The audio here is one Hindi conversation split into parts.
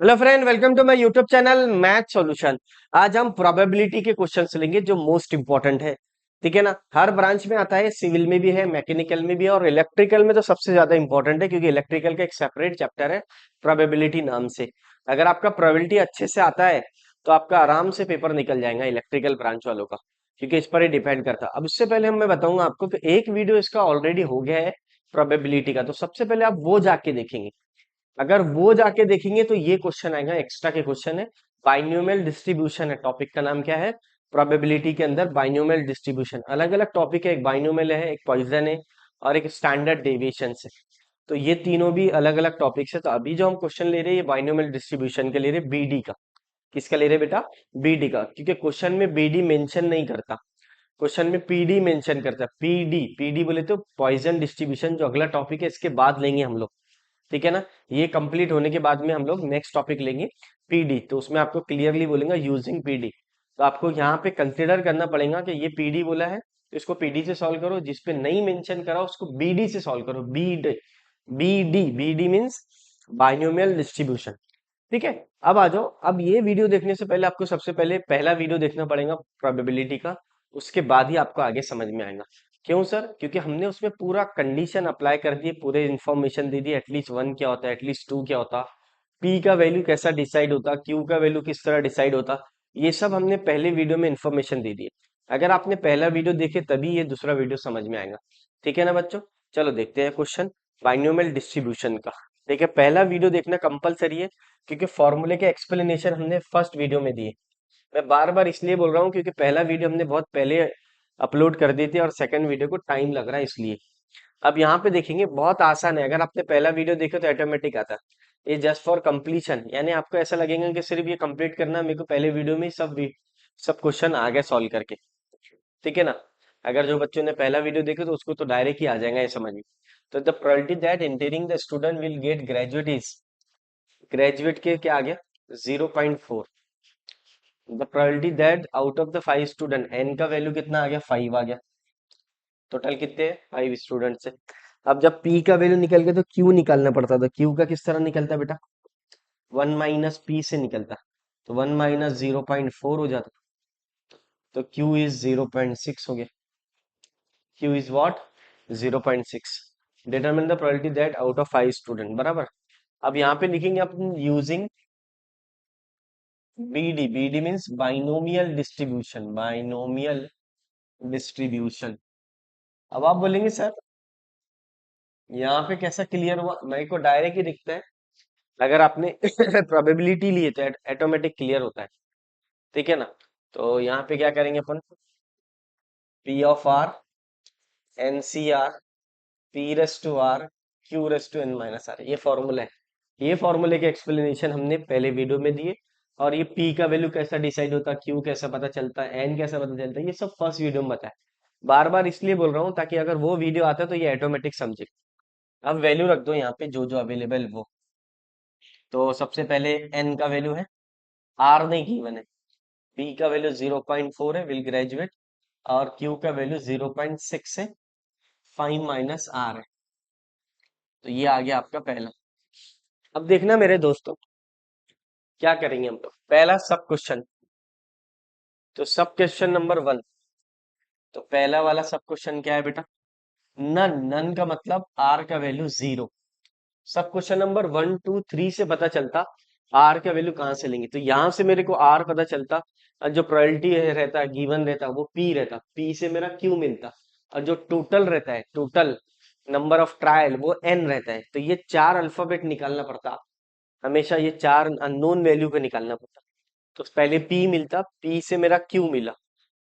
Hello friend, welcome to my YouTube channel math solution. आज हम प्रोबेबिलिटी के क्वेश्चंस लेंगे जो मोस्ट इंपॉर्टेंट है। ठीक है ना। हर ब्रांच में आता है, सिविल में भी है, मैकेनिकल में भी है और इलेक्ट्रिकल में तो सबसे ज्यादा इंपॉर्टेंट है क्योंकि इलेक्ट्रिकल का एक सेपरेट चैप्टर है प्रोबेबिलिटी नाम से। अगर आपका प्रोबेबिलिटी अच्छे से आता है तो आपका आराम से पेपर निकल जाएगा इलेक्ट्रिकल ब्रांच वालों का, क्योंकि इस पर ही डिपेंड करता है। अब इससे पहले मैं बताऊंगा आपको कि एक वीडियो इसका ऑलरेडी हो गया है प्रोबेबिलिटी का, तो सबसे पहले आप वो जाके देखेंगे। अगर वो जाके देखेंगे तो ये क्वेश्चन आएगा, एक्स्ट्रा के क्वेश्चन है। बाइनोमियल डिस्ट्रीब्यूशन है, टॉपिक का नाम क्या है? प्रोबेबिलिटी के अंदर बाइनोमियल डिस्ट्रीब्यूशन। अलग अलग टॉपिक है, एक बाइनोमियल है, एक पॉइजन है और एक स्टैंडर्ड डेविएशन है। तो ये तीनों भी अलग अलग टॉपिक्स है। तो अभी जो हम क्वेश्चन ले रहे हैं ये बाइनोमियल डिस्ट्रीब्यूशन के ले रहे बीडी का। किसका ले रहे बेटा? बीडी का, क्योंकि क्वेश्चन में बीडी मेंशन नहीं करता, क्वेश्चन में पीडी मेंशन करता है। पीडी पीडी बोले तो पॉइजन डिस्ट्रीब्यूशन, जो अगला टॉपिक है इसके बाद लेंगे हम लोग। ठीक है ना। ये कंप्लीट होने के बाद में हम लोग नेक्स्ट टॉपिक लेंगे पीडी, तो उसमें आपको क्लियरली बोलेंगे यूजिंग पीडी। तो आपको यहाँ पे कंसिडर करना पड़ेगा कि ये पीडी बोला है तो इसको पीडी से सॉल्व करो, जिसपे नहीं मेंशन करा उसको बीडी से सॉल्व करो। BD BD BD means binomial distribution. ठीक है। अब आ जाओ, अब ये वीडियो देखने से पहले आपको सबसे पहले पहला वीडियो देखना पड़ेगा प्रोबेबिलिटी का, उसके बाद ही आपको आगे समझ में आएगा। क्यों सर? क्योंकि हमने उसमें पूरा कंडीशन अप्लाई कर दिए, पूरे इंफॉर्मेशन दे दी, एटलीस्ट वन क्या होता है, एटलीस्ट टू क्या होता, पी का वैल्यू कैसा डिसाइड होता, क्यू का वैल्यू किस तरह डिसाइड होता। ये सब हमने पहले वीडियो में इंफॉर्मेशन दे दी है। अगर आपने पहला वीडियो देखे तभी ये दूसरा वीडियो समझ में आएगा। ठीक है ना बच्चों? चलो देखते हैं क्वेश्चन बाइनोमियल डिस्ट्रीब्यूशन का। ठीक है, पहला वीडियो देखना कंपलसरी है क्योंकि फॉर्मूले के एक्सप्लेनेशन हमने फर्स्ट वीडियो में दिए। मैं बार बार इसलिए बोल रहा हूँ क्योंकि पहला वीडियो हमने बहुत पहले अपलोड कर दी थी और सेकंड वीडियो को टाइम लग रहा है इसलिए। अब यहाँ पे देखेंगे, बहुत आसान है। अगर आपने पहला वीडियो देखा तो ऑटोमेटिक आता है। ये जस्ट फॉर कंप्लीशन, यानी आपको ऐसा लगेगा कि सिर्फ ये कंप्लीट करना है, मेरे को पहले वीडियो में ही सब क्वेश्चन आ गए सॉल्व करके। ठीक है ना। अगर जो बच्चों ने पहला वीडियो देखा तो उसको तो डायरेक्ट ही आ जाएगा ये समझ में। तो the probability that entering the student will get graduate is, graduate के क्या आ गया? 0.4। The probability that out of the 5 student, N का वैल्यू कितना आ गया? 5 आ गया। टोटल कितने हैं? 5 स्टूडेंट से। अब जब पी का वैल्यू निकल गया तो क्यू निकालना पड़ता था। क्यू का किस तरह निकलता बेटा? 1 - पी से निकलता। तो 1 - 0.4 हो जाता, तो क्यू इज 0.6 हो गया। Q is what? 0.6। Determine the probability that out of 5 student, बराबर। अब यहाँ पे लिखेंगे अपन using BD. BD means binomial distribution, binomial distribution. अब आप बोलेंगे सर यहाँ पे कैसा क्लियर हुआ? मेरे को डायरेक्ट ही दिखता है। अगर आपने प्रोबेबिलिटी ली है तो ऑटोमेटिक क्लियर होता है। ठीक है ना। तो यहाँ पे क्या करेंगे अपन? P of r, n C r, p raise to are, Q raise to N minus r, ये फॉर्मूला है। ये फॉर्मूले के एक्सप्लेनेशन हमने पहले वीडियो में दिए। और ये पी का वैल्यू कैसा डिसाइड होता है, क्यू कैसा पता चलता है, एन कैसा पता चलता है, ये सब फर्स्ट वीडियो में बताया। बार बार इसलिए बोल रहा हूँ ताकि अगर वो वीडियो आता है तो ये ऑटोमेटिक समझे। अब वैल्यू रख दो यहाँ पे जो जो अवेलेबल वो। तो सबसे पहले एन का वैल्यू है, आर नहीं की मैंने, पी का वैल्यू 0.4 है, विल ग्रेजुएट। और क्यू का वैल्यू 0.6 है, 5 - आर है। तो ये आ गया आपका पहला। अब देखना मेरे दोस्तों, क्या करेंगे हम लोग? पहला सब क्वेश्चन, तो सब क्वेश्चन नंबर 1। तो पहला वाला सब क्वेश्चन क्या है बेटा? नन। नन का मतलब आर का वैल्यू 0। सब क्वेश्चन नंबर 1 2 3 से पता चलता आर का वैल्यू कहाँ से लेंगे। तो यहां से मेरे को आर पता चलता, और जो प्रोबेबिलिटी रहता है गिवन रहता वो पी रहता, पी से मेरा क्यू मिलता। और जो टोटल रहता है, टोटल नंबर ऑफ ट्रायल, वो एन रहता है। तो ये चार अल्फाबेट निकालना पड़ता, हमेशा ये चार अननोन वैल्यू का निकालना पड़ता। तो पहले पी मिलता, पी से मेरा क्यू मिला,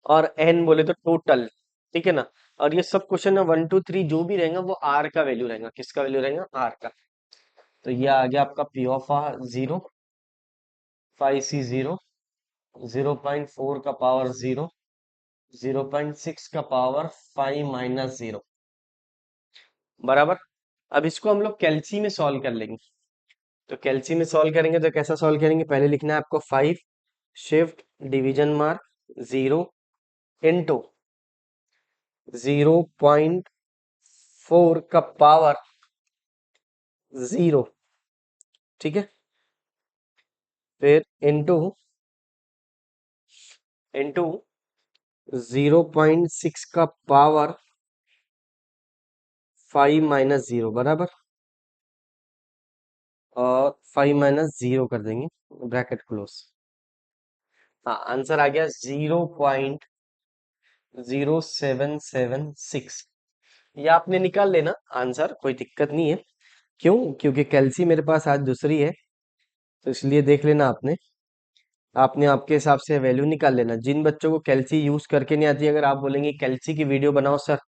और एन बोले तो टोटल। ठीक है ना। और ये सब क्वेश्चन 1 2 3 जो भी रहेगा वो आर का वैल्यू रहेगा। किसका वैल्यू रहेगा? आर का। तो ये आ गया आपका पी ऑफ आर 0, 5C0, 0.4 का पावर 0, 0.6 का पावर 5 - 0, बराबर। अब इसको हम लोग कैलसी में सॉल्व कर लेंगे। तो कैलसी में सॉल्व करेंगे तो कैसा सॉल्व करेंगे? पहले लिखना है आपको 5, शिफ्ट डिवीजन मार्क 0 इंटू 0.4 का पावर 0। ठीक है। फिर इंटू इंटू 0.6 का पावर 5 - 0 बराबर, और 5 - 0 कर देंगे, ब्रैकेट क्लोज। हाँ, आंसर आ गया 0.0776। ये आपने निकाल लेना आंसर, कोई दिक्कत नहीं है। क्यों? क्योंकि कैल्सी मेरे पास आज दूसरी है, तो इसलिए देख लेना आपने, आपने आपके हिसाब से वैल्यू निकाल लेना। जिन बच्चों को कैल्सी यूज करके नहीं आती, अगर आप बोलेंगे कैल्सी की वीडियो बनाओ सर,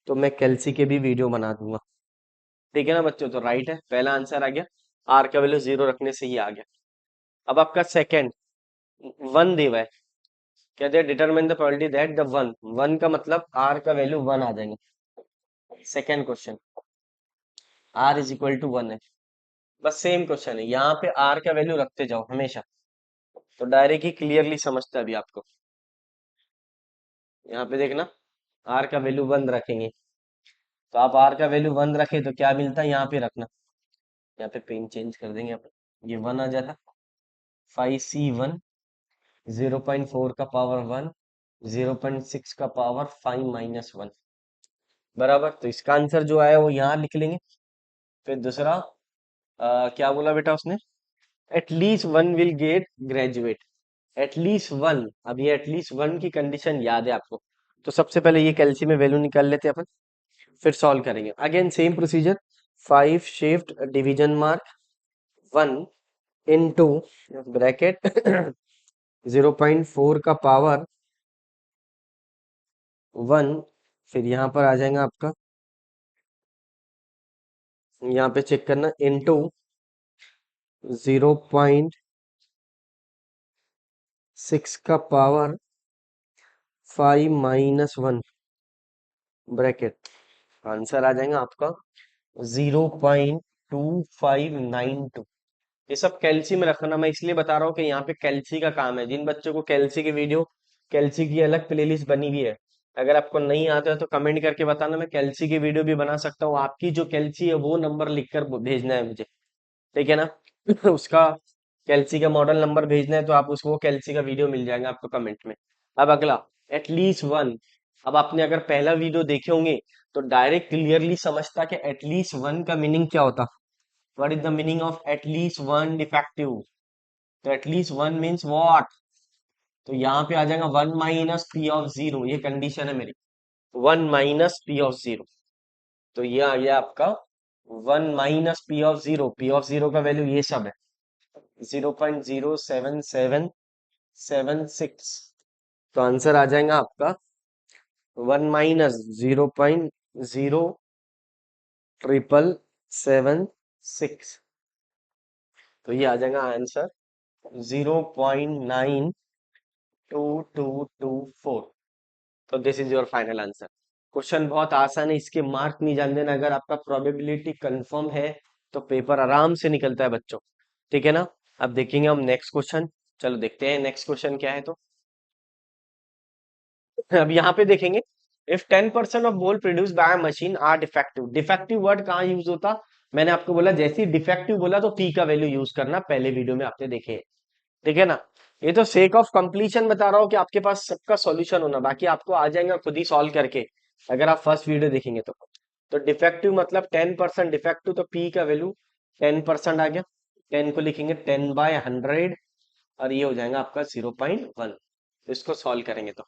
तो मैं कैल्सी के भी वीडियो बना दूंगा। ठीक है ना बच्चों? तो राइट है, पहला आंसर आ गया। आर का वैल्यू 0 रखने से ही आ गया। अब आपका सेकंड, 1 दिया है, कहते हैं determine the probability that the one, one का मतलब आर का वैल्यू 1 आ जाएंगे। Second question, R is equal to 1 है, बस सेम क्वेश्चन है, यहाँ पे आर का वैल्यू रखते जाओ हमेशा, तो डायरेक्ट ही क्लियरली समझता है अभी आपको। यहाँ पे देखना, आर का वैल्यू 1 रखेंगे, तो आप आर का वैल्यू 1 रखे तो क्या मिलता है, यहाँ पे रखना, यहाँ पे पेन चेंज कर देंगे अपन, ये 1 आ जाता, 5C1, 0.4 का पावर 1, 0.6 का पावर 5 - 1 बराबर। तो इसका आंसर जो आया वो यहाँ लिख लेंगे। फिर दूसरा, क्या बोला बेटा उसने, at least one will get graduate, at least one. अब ये एटलीस्ट वन की कंडीशन याद है आपको, तो सबसे पहले ये कैल्सी में वैल्यू निकाल लेते हैं अपन, फिर सॉल्व करेंगे। Again same procedure, 5 shift division mark 1 into bracket 0.4 का पावर 1, फिर यहाँ पर आ जाएगा आपका, यहाँ पे चेक करना, इनटू 0.6 का पावर 5 - 1 ब्रैकेट, आंसर आ जाएगा आपका 0.2592। ये सब कैल्सी में रखना, मैं इसलिए बता रहा हूँ कि यहाँ पे कैल्सी का काम है। जिन बच्चों को कैल्सी की वीडियो, कैल्सी की अलग प्लेलिस्ट बनी हुई है, अगर आपको नहीं आता है तो कमेंट करके बताना, मैं कैल्सी की वीडियो भी बना सकता हूँ। आपकी जो कैल्सी है वो नंबर लिखकर भेजना है मुझे, ठीक है ना? उसका कैल्सी का मॉडल नंबर भेजना है, तो आप उसको कैल्सी का वीडियो मिल जाएगा आपको कमेंट में। अब अगला, एटलीस्ट वन। अब आपने अगर पहला वीडियो देखे होंगे तो डायरेक्ट क्लियरली समझता कि एटलीस्ट वन का मीनिंग क्या होता। What is the meaning of at least one defective? तो एटलीस्ट वन मीन्स व्हाट? तो यहाँ पे आ जाएगा 1 - P(0), ये कंडीशन है मेरी, 1 - P(0). तो ये आ गया आपका 1 - P(0), P(0) का वैल्यू ये सब है, 0.07776। तो आंसर आ जाएगा आपका 1 - 0.07776। तो ये आ जाएगा आंसर 0.92224। तो this is your final answer. Question बहुत आसान है, इसके मार्क नहीं जान देना। अगर आपका प्रोबेबिलिटी कंफर्म है तो पेपर आराम से निकलता है बच्चों, ठीक है ना? अब देखेंगे हम नेक्स्ट क्वेश्चन। चलो देखते हैं नेक्स्ट क्वेश्चन क्या है। तो अब यहाँ पे देखेंगे, if 10% of bolt produce by machine are defective. Defective word कहाँ यूज होता? मैंने आपको बोला जैसे ही डिफेक्टिव बोला तो पी का वैल्यू यूज करना, पहले वीडियो में आपने देखे, ठीक है ना? ये तो सेक ऑफ कंप्लीशन बता रहा हूँ कि आपके पास सबका सॉल्यूशन होना, बाकी आपको आ जाएगा खुद ही सॉल्व करके, अगर आप फर्स्ट वीडियो देखेंगे तो डिफेक्टिव मतलब 10% डिफेक्टिव, तो पी का वैल्यू 10% आ गया, 10 को लिखेंगे 10/100, और ये हो जाएगा आपका 0.1। इसको सॉल्व करेंगे तो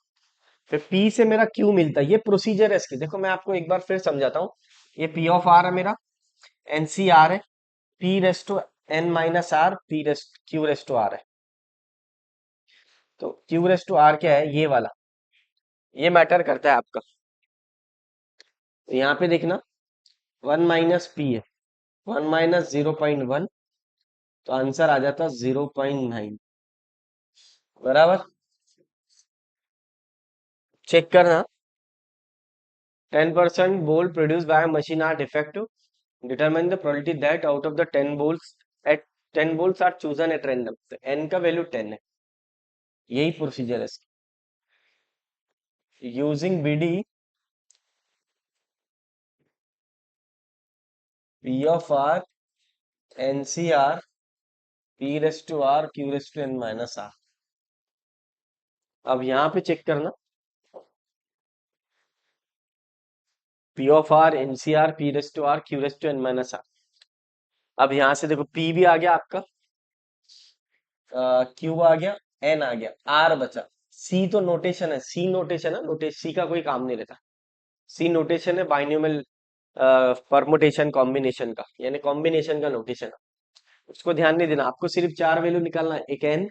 फिर P से मेरा Q मिलता है, ये प्रोसीजर है इसकी। देखो मैं आपको एक बार फिर समझाता हूँ, ये P ऑफ R है मेरा, NC R है, P resto N - R, Q resto R है। तो Q रेस्टो R क्या है, ये वाला, ये मैटर करता है आपका। तो यहाँ पे देखना 1 - P है, 1 - 0.1, तो आंसर आ जाता 0.9 बराबर। चेक करना, 10% bolt produce by machine are defective, determine the probability that out of the 10 bolts at 10 bolts are chosen at random। तो n का वैल्यू 10 है, यही प्रोसीजर है इसकी। Using BD, P of R, NCR P raise to are Q raise to N minus R. अब यहाँ पे चेक करना, P of R NCR P raise to are Q raise to N minus R. अब यहाँ से देखो पी भी आ गया आपका, क्यू आ गया, एन आ गया, आर बचा। सी तो नोटेशन है, सी नोटेशन है, सी का कोई काम नहीं रहता। सी नोटेशन है बाइनोमियल परमुटेशन कॉम्बिनेशन का, यानी कॉम्बिनेशन का नोटेशन है। उसको ध्यान नहीं देना, आपको सिर्फ चार वैल्यू निकालना है, एक एन,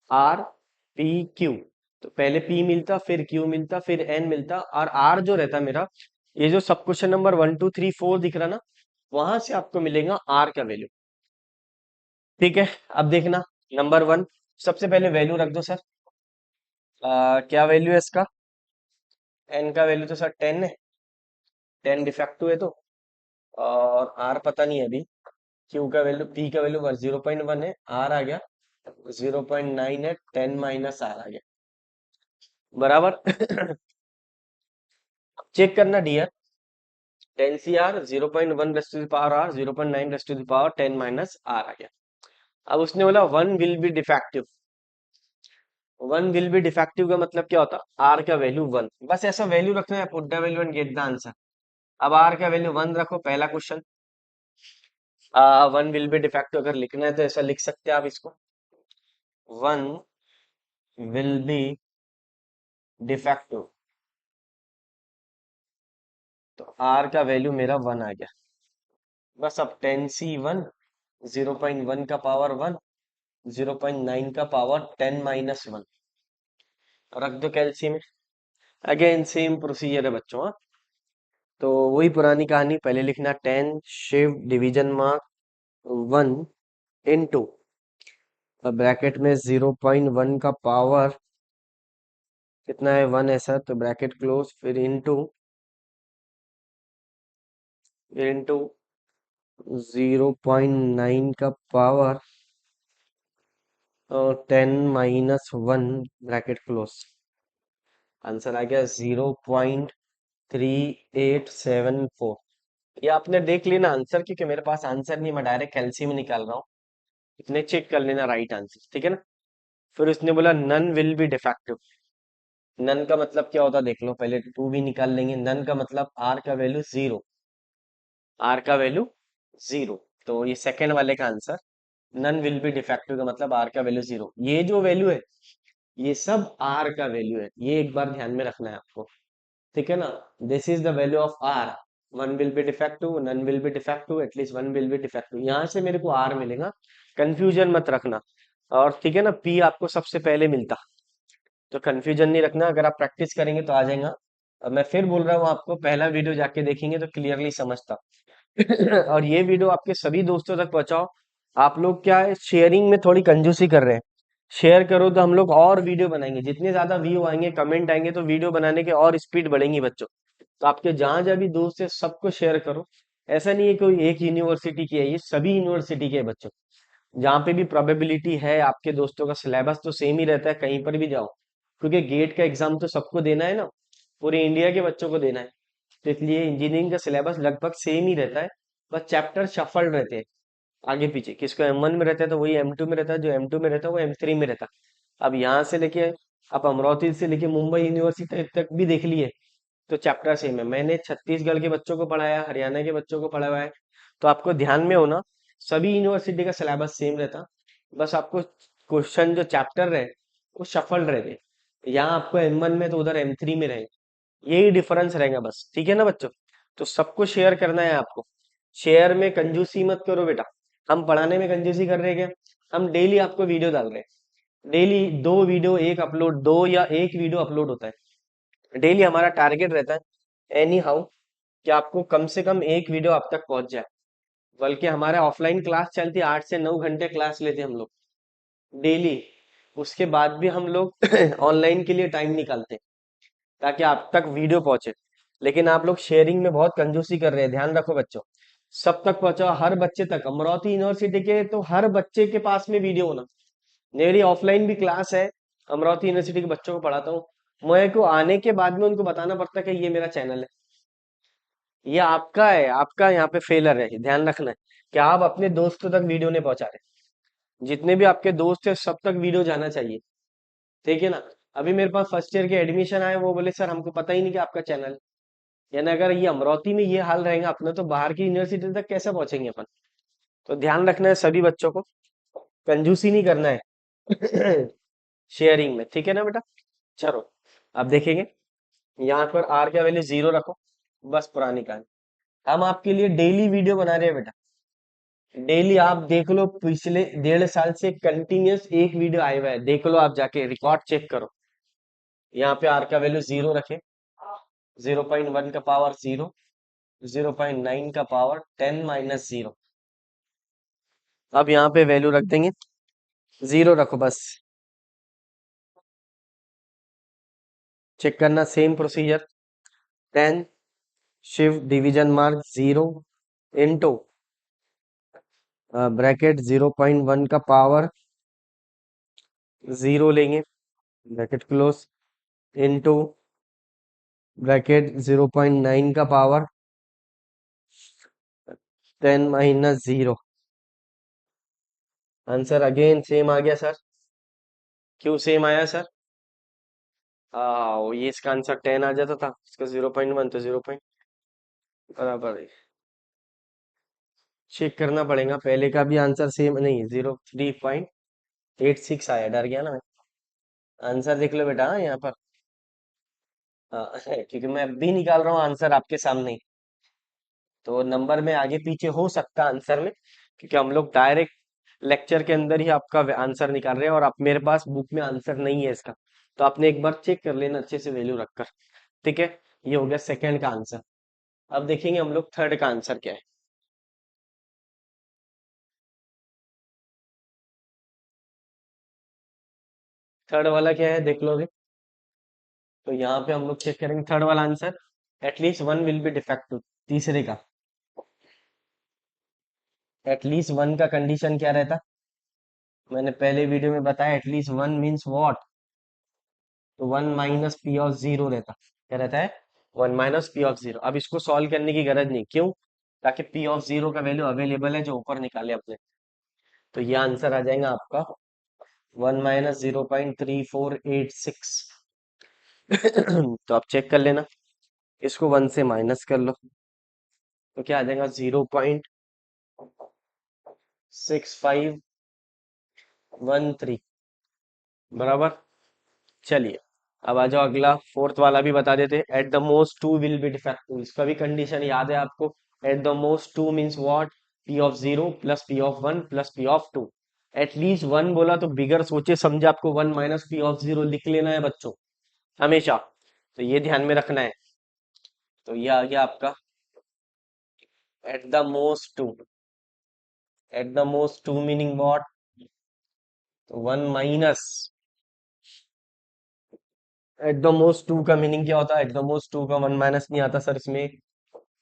आर, पी, क्यू। तो पहले पी मिलता, फिर क्यू मिलता, फिर एन मिलता, और आर जो रहता मेरा, ये जो सब क्वेश्चन नंबर 1 2 3 4 दिख रहा ना, वहां से आपको मिलेगा आर का वैल्यू। ठीक है, अब देखना, नंबर 1, सबसे पहले वैल्यू रख दो सर। क्या वैल्यू है इसका? एन का वैल्यू तो सर 10 है, 10 डिफेक्टिव है तो, और आर पता नहीं है अभी। क्यू का वैल्यू, पी का वैल्यू 0.1 है, आर आ गया 0.9 है, 10 माइनस आर आ गया, बराबर। चेक करना dear, 10 C r 0.1 raise to the power r 0.9 raise to the power 10 minus r आ गया। अब उसने बोला one will be defective. One will be defective का मतलब क्या होता? आर का वैल्यू 1, बस ऐसा वैल्यू रखना है, put the value and get the answer. अब आर का वैल्यू 1 रखो, पहला question. One will be defective अगर लिखना है तो ऐसा लिख सकते हैं आप इसको, वन विल बी डिफेक्टिव। तो आर का वैल्यू मेरा 1 आ गया। बस अब 10 C 1 0.1 का पावर 1, 0.9 का पावर 10 - 1 रख दो कैलसी में। अगेन सेम प्रोसीजर है बच्चों, हाँ। तो वही पुरानी कहानी, पहले लिखना 10 shift division mark 1 into bracket में 0.1 का पावर कितना है 1, ऐसा तो ब्रैकेट क्लोज, फिर इनटू 0.9 का पावर और 10 - 1 ब्रैकेट क्लोज। आंसर आ गया 0.3874। ये आपने देख लेना आंसर, क्योंकि मेरे पास आंसर नहीं, मैं डायरेक्ट कैलसी में निकाल रहा हूँ। इतने चेक कर लेना राइट आंसर, ठीक है ना। फिर उसने बोला none will be defective. None का मतलब क्या होता देख लो, पहले टू भी निकाल लेंगे। नन का मतलब आर का वैल्यू 0, आर का वैल्यू 0। तो ये सेकंड वाले का answer, none will be defective का मतलब आर का वैल्यू 0। ये जो वैल्यू है ये सब आर का वैल्यू है, ये एक बार ध्यान में रखना है आपको, ठीक है ना। This is the value of R, one will be defective, none will be defective, at least one will be defective, यहाँ से मेरे को आर मिलेगा, कंफ्यूजन मत रखना। और ठीक है ना, पी आपको सबसे पहले मिलता, तो कंफ्यूजन नहीं रखना, अगर आप प्रैक्टिस करेंगे तो आ जाएगा। अब मैं फिर बोल रहा हूँ आपको, पहला वीडियो जाके देखेंगे तो क्लियरली समझता। और ये वीडियो आपके सभी दोस्तों तक पहुंचाओ। आप लोग क्या है, शेयरिंग में थोड़ी कंजूसी कर रहे हैं। शेयर करो तो हम लोग और वीडियो बनाएंगे, जितने ज्यादा व्यू आएंगे, कमेंट आएंगे, तो वीडियो बनाने के और स्पीड बढ़ेंगी बच्चों। तो आपके जहां जहां भी दोस्त है सबको शेयर करो। ऐसा नहीं है कोई एक यूनिवर्सिटी की है, ये सभी यूनिवर्सिटी के है बच्चों। जहाँ पे भी प्रोबेबिलिटी है, आपके दोस्तों का सिलेबस तो सेम ही रहता है, कहीं पर भी जाओ, क्योंकि गेट का एग्जाम तो सबको देना है ना, पूरे इंडिया के बच्चों को देना है। तो इसलिए इंजीनियरिंग का सिलेबस लगभग सेम ही रहता है, बस चैप्टर शफल्ड रहते हैं आगे पीछे। किसको M1 में रहता है तो वही M2 में रहता है, जो M2 में रहता है वो M3 में रहता है। अब यहाँ से लेके आप अमरावती से लेके मुंबई यूनिवर्सिटी तक भी देख लिए, तो चैप्टर सेम है। मैंने छत्तीसगढ़ के बच्चों को पढ़ाया, हरियाणा के बच्चों को पढ़ाया है, तो आपको ध्यान में होना, सभी यूनिवर्सिटी का सिलेबस सेम रहता, बस आपको क्वेश्चन जो चैप्टर रहे वो सफल रहे। यहाँ आपको M1 में तो उधर M3 में रहे, यही डिफरेंस रहेगा बस, ठीक है ना बच्चों। तो सबको शेयर करना है आपको, शेयर में कंजूसी मत करो बेटा। हम पढ़ाने में कंजूसी कर रहे हैं क्या? हम डेली आपको वीडियो डाल रहे हैं, डेली दो वीडियो, एक अपलोड, दो या एक वीडियो अपलोड होता है डेली। हमारा टारगेट रहता है एनी हाउ कि आपको कम से कम एक वीडियो आप तक पहुंच जाए। बल्कि हमारे ऑफलाइन क्लास चलती है, 8 से 9 घंटे क्लास लेते हैं हम लोग डेली। उसके बाद भी हम लोग ऑनलाइन के लिए टाइम निकालते हैं ताकि आप तक वीडियो पहुंचे। लेकिन आप लोग शेयरिंग में बहुत कंजूसी कर रहे हैं, ध्यान रखो बच्चों। सब तक पहुंचाओ, हर बच्चे तक। अमरावती यूनिवर्सिटी के तो हर बच्चे के पास में वीडियो होना। मेरी ऑफलाइन भी क्लास है, अमरावती यूनिवर्सिटी के बच्चों को पढ़ाता हूँ। मेरे को आने के बाद में उनको बताना पड़ता है कि ये मेरा चैनल है। ये आपका है, आपका यहाँ पे फेलर है, ध्यान रखना है कि आप अपने दोस्तों तक वीडियो नहीं पहुंचा रहे। जितने भी आपके दोस्त है सब तक वीडियो जाना चाहिए, ठीक है ना। अभी मेरे पास फर्स्ट ईयर के एडमिशन आए, वो बोले सर हमको पता ही नहीं कि आपका चैनल, यानी अगर ये अमरावती में ये हाल रहेगा अपना, तो बाहर की यूनिवर्सिटी तक कैसे पहुंचेंगे अपन। तो ध्यान रखना है सभी बच्चों को, कंजूसी नहीं करना है शेयरिंग में, ठीक है ना बेटा। चलो अब देखेंगे, यहाँ पर आर का वैल्यू 0 रखो, बस पुरानी कहानी। हम आपके लिए डेली वीडियो बना रहे हैं बेटा, डेली आप देख लो, पिछले 1.5 साल से कंटिन्यूस एक वीडियो आया हुआ है, देख लो आप जाके रिकॉर्ड चेक करो। यहाँ पे आर का वैल्यू 0 रखे, 0.1 का पावर 0, 0.9 का पावर 10 - 0। अब यहाँ पे वैल्यू रख देंगे, 0 रखो बस। चेक करना same procedure, 10 shift division mark 0 into bracket 0.1 का पावर 0 लेंगे, ब्रैकेट क्लोज, इंटू ब्रैकेट 0.9 का पावर 10 - 0। आंसर अगेन सेम आ गया सर। क्यों सेम आया सर? ये इसका आंसर 10 आ जाता था, इसका 0.1, तो 0 पॉइंट बराबर है। चेक करना पड़ेगा, पहले का भी आंसर सेम नहीं, 03.86 आया, डर गया ना मैं। आंसर देख लो बेटा, यहाँ पर क्योंकि मैं अभी निकाल रहा हूँ आंसर आपके सामने ही, तो नंबर में आगे पीछे हो सकता है आंसर में, क्योंकि हम लोग डायरेक्ट लेक्चर के अंदर ही आपका आंसर निकाल रहे हैं, और आप मेरे पास बुक में आंसर नहीं है इसका, तो आपने एक बार चेक कर लेना अच्छे से वैल्यू रखकर, ठीक है। ये हो गया सेकंड का आंसर। अब देखेंगे हम लोग थर्ड का आंसर क्या है। थर्ड वाला क्या है देख लो अभी। तो यहाँ पे हम लोग चेक करेंगे थर्ड वाला answer, at least one will be defective, तीसरे का। एटलीस्ट वन का कंडीशन क्या रहता, मैंने पहले वीडियो में बताया, एटलीस्ट वन मीन्स व्हाट, तो 1 - P(0) रहता, क्या रहता है, 1 - P(0). अब इसको सॉल्व करने की गरज नहीं, क्यों, ताकि P(0) का वैल्यू अवेलेबल है जो ऊपर निकाले अपने। तो ये आंसर आ जाएगा आपका 1 - 0.3486। तो आप चेक कर लेना, इसको 1 से माइनस कर लो, तो क्या आ जाएगा, 0.6513 बराबर। चलिए अब आ जाओ, अगला फोर्थ वाला भी बता देते। At the most two will be defective, इसका भी कंडीशन याद है आपको। At the most two means what, P(0) plus P(1) plus P(2). At least one बोला तो बिगर सोचे समझे आपको 1 - P(0) लिख लेना है बच्चों, हमेशा। तो ये ध्यान में रखना है। तो ये आ गया आपका at the most two. At the most two meaning what, तो 1 एट द मोस्ट टू का मीनिंग क्या होता है, एट द मोस्ट टू का 1 - नहीं आता सर इसमें,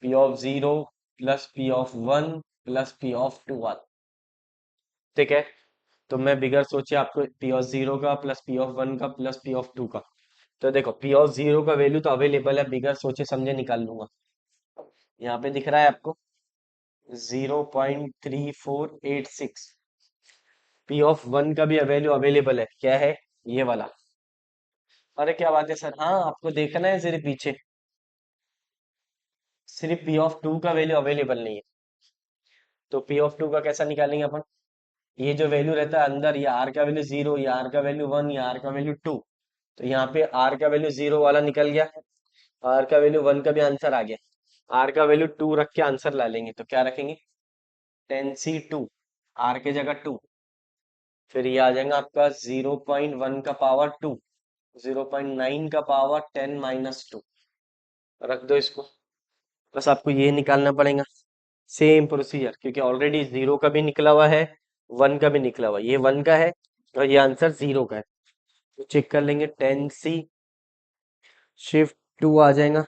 P(0) plus P(1) plus P(2) आता, ठीक है। तो मैं बिगर सोचे आपको P(0) का प्लस P(1) का प्लस P(2) का, तो देखो P(0) का वैल्यू तो अवेलेबल है, बिगर सोचे समझे निकाल लूंगा। यहाँ पे दिख रहा है आपको 0.3486। P(1) का भी वैल्यू अवेलेबल है, क्या है, ये वाला। अरे क्या बात है सर, हाँ आपको देखना है सिर्फ पीछे, सिर्फ P(2) का वैल्यू अवेलेबल नहीं है। तो P(2) का कैसा निकालेंगे अपन, ये जो वैल्यू रहता है अंदर, ये आर का वैल्यू 0, ये आर का वैल्यू 1, ये आर का वैल्यू 2। तो यहाँ पे आर का वैल्यू 0 वाला निकल गया, आर का वैल्यू 1 का भी आंसर आ गया, आर का वैल्यू 2 रख के आंसर ला लेंगे, तो क्या रखेंगे, 10C(2), आर के जगह 2। फिर ये आ जाएगा आपका 0.1 का पावर 2, 0.9 का पावर 10 - 2। रख दो इसको, बस आपको ये निकालना पड़ेगा, सेम प्रोसीजर, क्योंकि ऑलरेडी 0 का भी निकला हुआ है, 1 का भी निकला हुआ है, ये 1 का है और ये आंसर 0 का है। तो चेक कर लेंगे, 10C शिफ्ट 2 आ जाएगा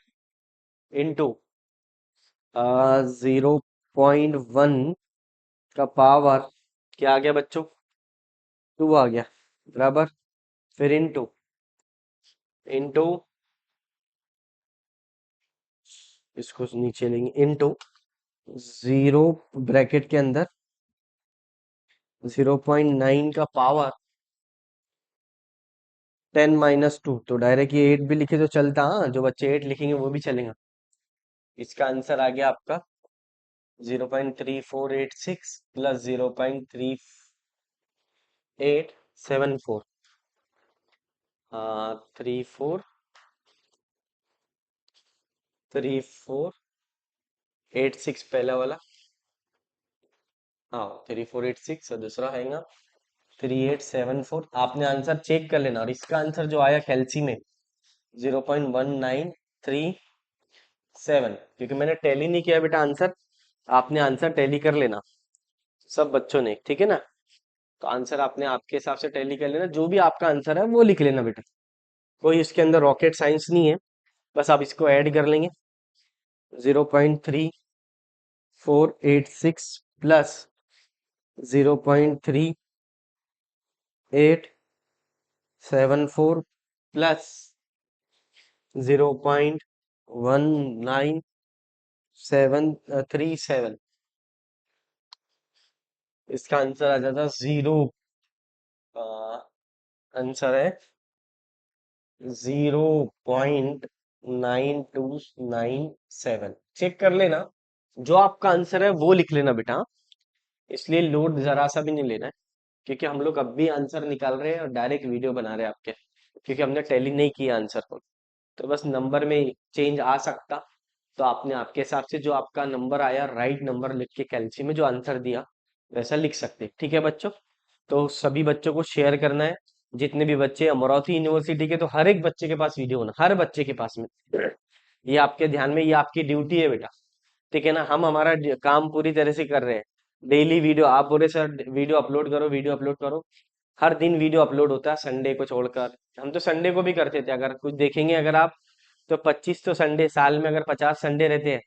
इंटू 0.1 का पावर, क्या आ गया बच्चों, 2 आ गया बराबर। फिर इंटू इंटू इसको नीचे लेंगे, इंटू 0 ब्रैकेट के अंदर 0.9 का पावर 10 - 2, तो डायरेक्ट ये 8 भी लिखे तो चलता। हाँ, जो बच्चे 8 लिखेंगे वो भी चलेगा। इसका आंसर आ गया आपका 0.3486 प्लस 0.3874। हाँ, 3486 पहला वाला। हाँ, 3486 और दूसरा आएगा 3874। आपने आंसर चेक कर लेना, और इसका आंसर जो आया कैलसी में 0.1937, क्योंकि मैंने टैली नहीं किया बेटा आंसर। आपने आंसर टैली कर लेना सब बच्चों ने, ठीक है ना। तो आंसर आपने आपके हिसाब से टैली कर लेना, जो भी आपका आंसर है वो लिख लेना बेटा। कोई इसके अंदर रॉकेट साइंस नहीं है, बस आप इसको ऐड कर लेंगे। 0.3486 प्लस 0.3874 प्लस 0.1937 इसका आंसर आ जाता 0। आंसर है 0.9297। चेक कर लेना, जो आपका आंसर है वो लिख लेना बेटा। इसलिए लोड जरा सा भी नहीं लेना है, क्योंकि हम लोग अब भी आंसर निकाल रहे हैं और डायरेक्ट वीडियो बना रहे हैं आपके, क्योंकि हमने टैली नहीं किया आंसर को। तो बस नंबर में चेंज आ सकता, तो आपने आपके हिसाब से जो आपका नंबर आया राइट नंबर लिख के कैलसी में जो आंसर दिया वैसा लिख सकते, ठीक है बच्चों। तो सभी बच्चों को शेयर करना है, जितने भी बच्चे अमरावती यूनिवर्सिटी के, तो हर एक बच्चे के पास वीडियो होना, हर बच्चे के पास में। ये आपके ध्यान में, ये आपकी ड्यूटी है बेटा, ठीक है ना। हम हमारा काम पूरी तरह से कर रहे हैं। डेली वीडियो, आप बोले सर वीडियो अपलोड करो, वीडियो अपलोड करो। हर दिन वीडियो अपलोड होता है संडे को छोड़कर। हम तो संडे को भी करते थे, अगर कुछ देखेंगे अगर आप, तो 25 तो संडे साल में, अगर 50 संडे रहते हैं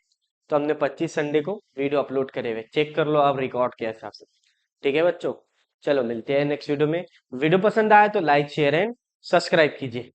तो हमने 25 संडे को वीडियो अपलोड करे हुए, चेक कर लो आप रिकॉर्ड के हिसाब से। ठीक है बच्चों, चलो मिलते हैं नेक्स्ट वीडियो में। वीडियो पसंद आया तो लाइक शेयर एंड सब्सक्राइब कीजिए।